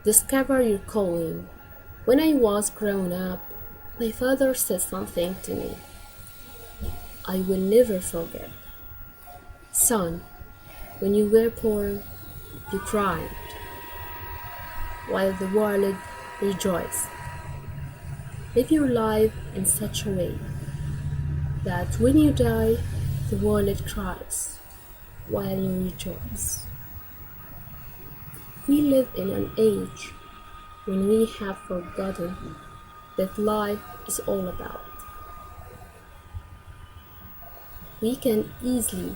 Discover your calling. When I was growing up, my father said something to me I will never forget. Son, when you were born, you cried, while the world rejoiced. Live your life in such a way that when you die, the world cries, while you rejoice. We live in an age when we have forgotten that life is all about. We can easily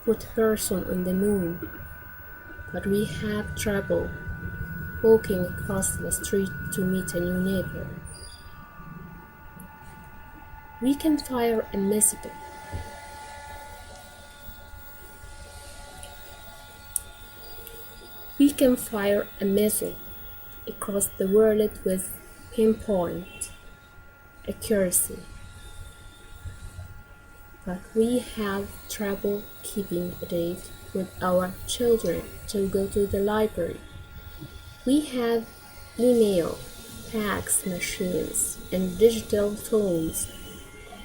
put a person on the moon, but we have trouble walking across the street to meet a new neighbor. We can fire a missile. We can fire a missile across the world with pinpoint accuracy, but we have trouble keeping a date with our children to go to the library. We have email, fax machines, and digital phones,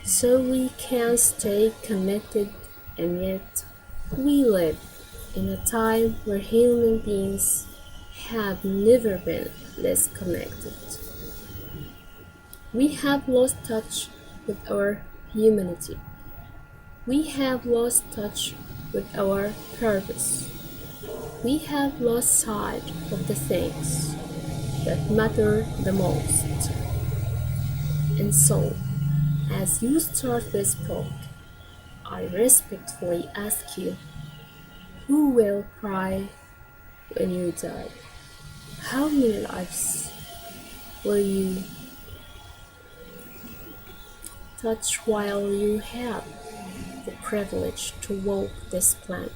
so we can stay connected, and yet we live in a time where human beings have never been less connected. We have lost touch with our humanity. We have lost touch with our purpose. We have lost sight of the things that matter the most. And so, as you start this book, I respectfully ask you, who will cry when you die? How many lives will you touch while you have the privilege to walk this planet?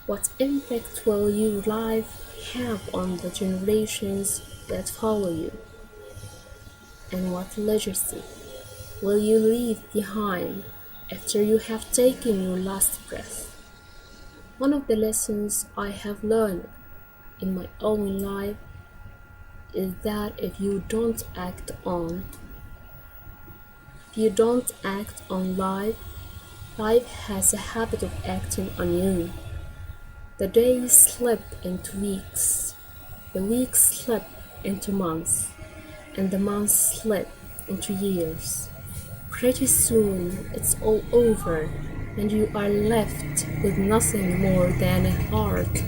What impact will your life have on the generations that follow you? And what legacy will you leave behind after you have taken your last breath? One of the lessons I have learned in my own life is that if you don't act on life, life has a habit of acting on you. The days slip into weeks, the weeks slip into months, and the months slip into years. Pretty soon it's all over, and you are left with nothing more than a heart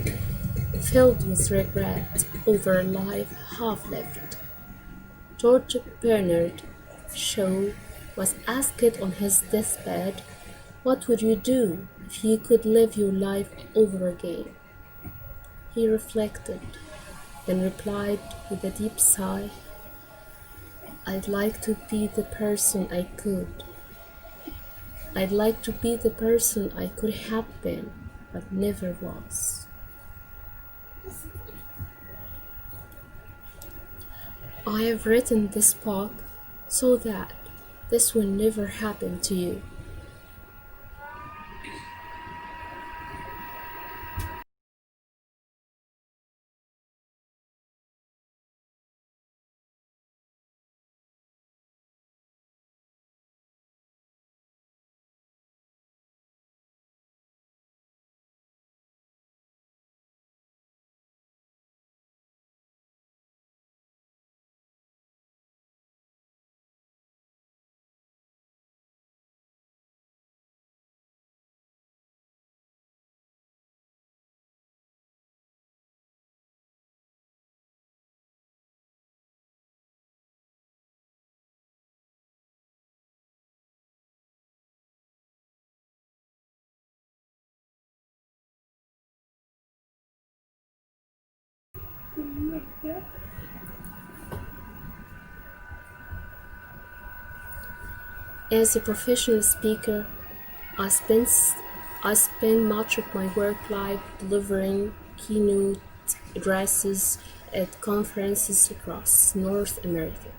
filled with regret over a life half lived. George Bernard Shaw was asked on his deathbed, what would you do if you could live your life over again? He reflected, then replied with a deep sigh, I'd like to be the person I could. I'd like to be the person I could have been, but never was. I have written this book so that this will never happen to you. As a professional speaker, I spend much of my work life delivering keynote addresses at conferences across North America,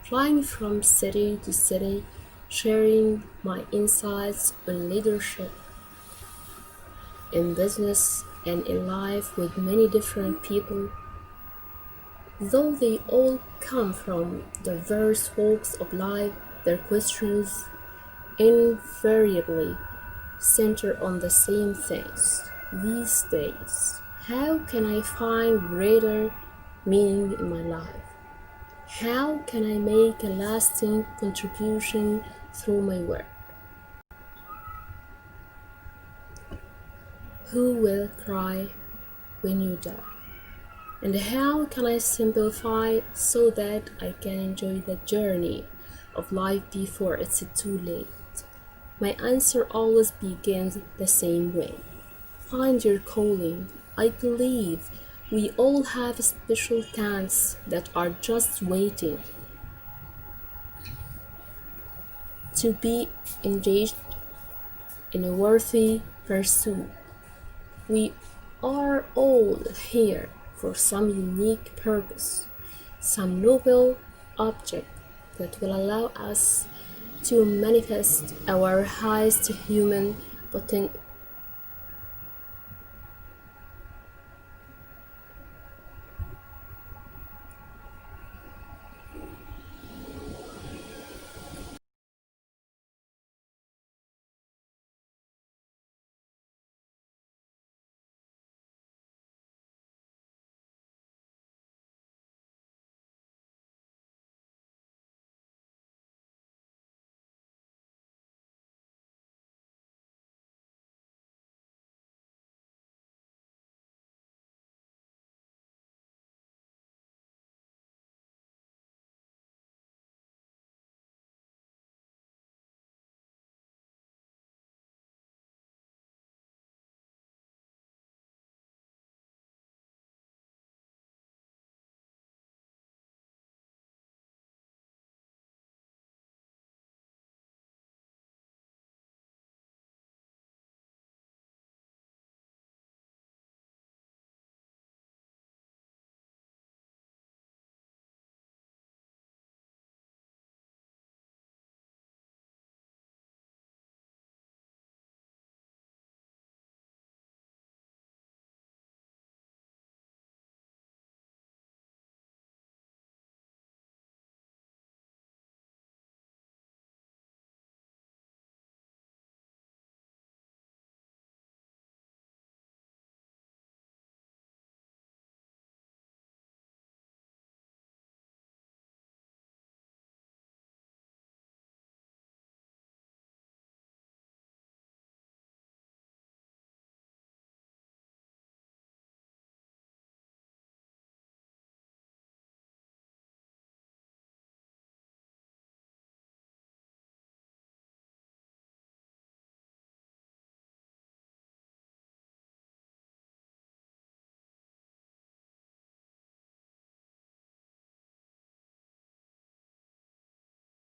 flying from city to city, sharing my insights on leadership in business and in life with many different people, though they all come from diverse walks of life, their questions invariably center on the same things these days. How can I find greater meaning in my life? How can I make a lasting contribution through my work? Who will cry when you die? And how can I simplify so that I can enjoy the journey of life before it's too late? My answer always begins the same way. Find your calling. I believe we all have special talents that are just waiting to be engaged in a worthy pursuit. We are all here for some unique purpose, some noble object that will allow us to manifest our highest human